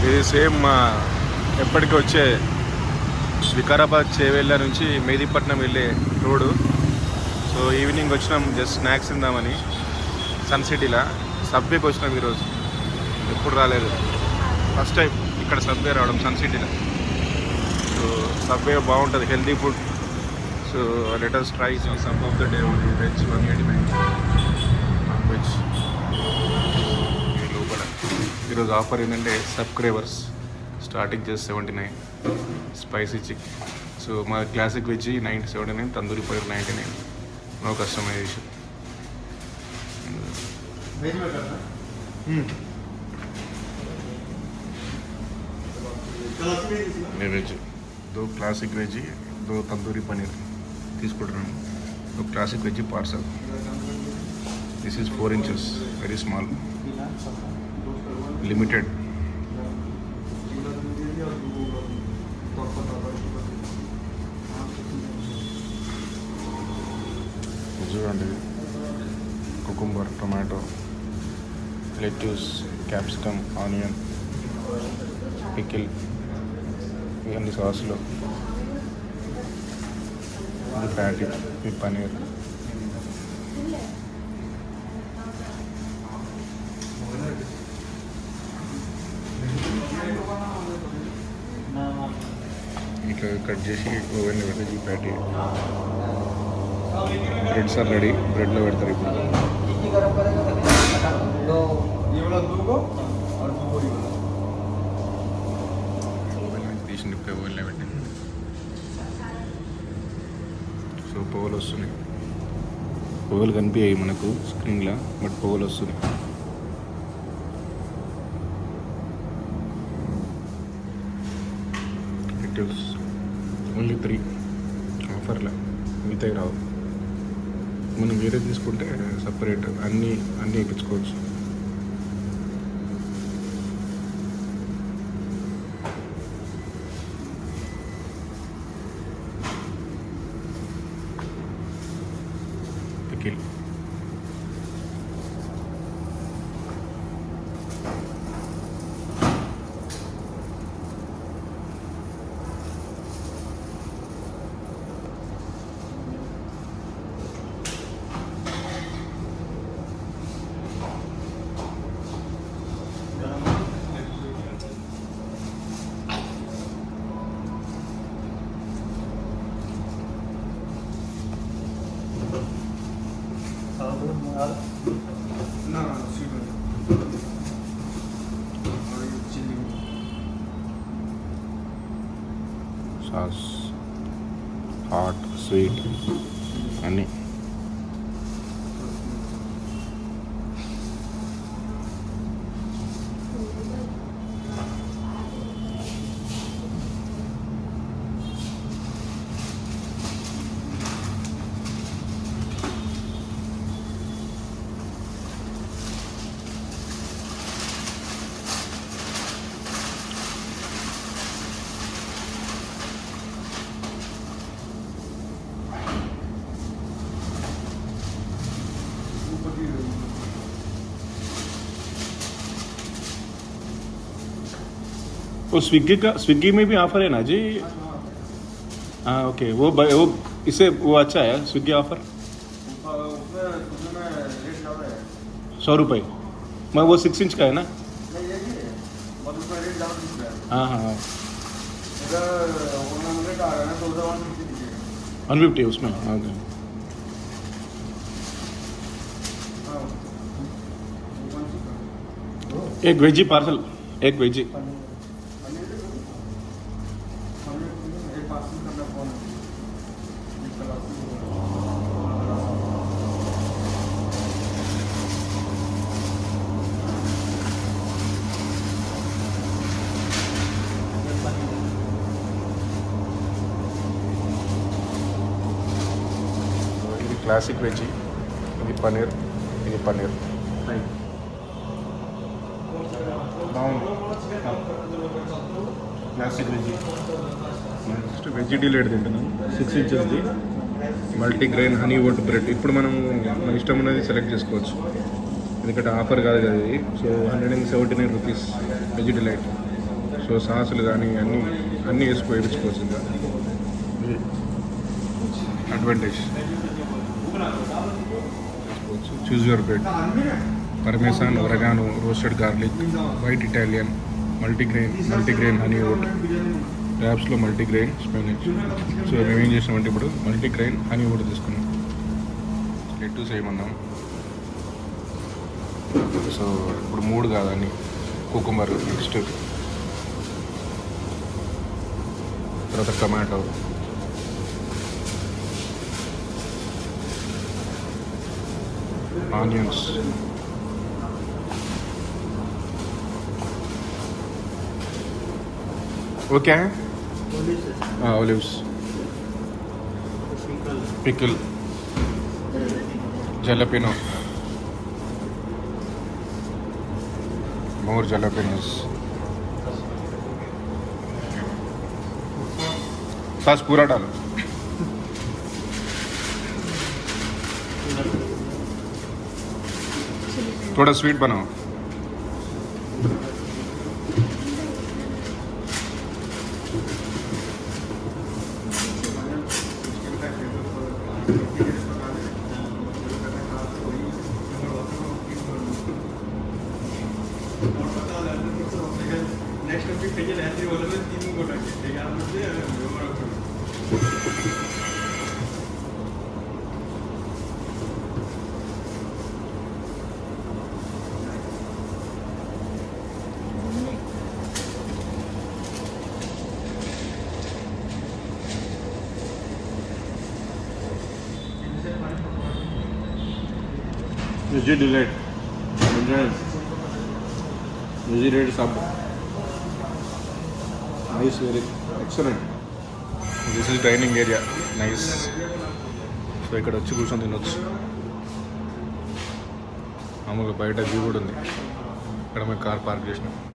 ఇది సేమ్ మా ఎప్పటికీ వచ్చే వికారాబాద్ చేవెళ్ళ నుంచి మెహదీపట్నం వెళ్ళే రోడ్డు. సో ఈవినింగ్ వచ్చినాం జస్ట్ స్నాక్స్ తిందామని సన్ సిటీలో. సబ్వేకి వచ్చినాం ఈరోజు, ఎప్పుడు రాలేదు, ఫస్ట్ టైం ఇక్కడ సబ్వే రావడం సన్ సిటీలో. సో సబ్వే బాగుంటుంది, healthy food. So let us try some of the day only. Veg 189, non-veg. లోపల ఈరోజు ఆఫర్ ఏంటంటే subscribers starting just 79, spicy chicken. So మా classic veg 79, tandoori paneer 99, no customization. Veg దో classic veg, దో తందూరి పన్నీర్ తీసుకుంటున్నాను. దో classic veg parcel. This is 4 inches, very small, limited. చూడండి, cucumber, tomato, lettuce, capsicum, onion, pickle, ఇవన్నీ సాసులు. ఇది ప్యాటీ, ఇది పనీర్. ఇట్లా కట్ చేసి ఓవెన్లో పెడితే ఈ ప్యాటీ. బ్రెడ్స్ ఆర్ రెడీ, బ్రెడ్లో పెడతారు ఇప్పుడు. తీసిన ఓవెన్లో పెట్టి. సో పొగలు వస్తున్నాయి, పొగలు కనిపించాయి మనకు స్క్రీన్లో, బట్ పొగలు వస్తున్నాయి. డీటెయిల్స్ ఓన్లీ 3 ఆఫర్లో, మిగతా రావు. మనం వేరే తీసుకుంటే సపరేట్ అన్నీ వేయించుకోవచ్చు. పికిల్, సాస్, హాట్, స్వీట్ అన్నీ. वो स्विगी में भी ऑफर है ना जी? हाँ ओके, वो इससे वो अच्छा है स्विगी ऑफर। 100 रुपये मैं, वो 6 इंच का है ना? हाँ हाँ 150 उसमें। ओके, एक वेजी पार्सल, एक वेजी। క్లాసిక్ వెజ్, ఇది పన్నీర్, ఇది పన్నీర్. బాగుంది classic veg. Next veg delete తింటున్నాం, 6 ఇంచెస్ది మల్టీగ్రెయిన్ హనీ ఓట్ బ్రెడ్. ఇప్పుడు మనం మన ఇష్టం ఉన్నది సెలెక్ట్ చేసుకోవచ్చు, ఎందుకంటే ఆఫర్ కాదు కదా ఇది. So 179 rupees veg delight. So సాసులు కానీ అన్నీ వేసి వేయించుకోవచ్చు ఇంకా advantage. Choose your bread. Parmesan, oregano, roasted garlic, white Italian, multigrain honey oat, ర్యాప్స్లో మల్టీగ్రెయిన్ స్పెనిచ్. సో మేము ఏం చేసినామంటే ఇప్పుడు మల్టీగ్రెయిన్ హనీ ఓట్ తీసుకున్నాం. లెట్టూస్ వేయమన్నాం. సో ఇప్పుడు 3 కాదని కుకుంబర్, నెక్స్ట్ తర్వాత tomato, onions, okay, olives, pickle, jalapeno, more jalapenos. सास पूरा डालो. थोड़ा स्वीट बनाओ. Veggie delight. Veggie red sub. Nice, very excellent. This is dining area. Nice. So ఇక్కడ వచ్చి కూర్చొని తినొచ్చు. మామూలుగా బయట వ్యూ కూడా ఉంది. ఇక్కడ మేము కార్ పార్క్ చేసినాం.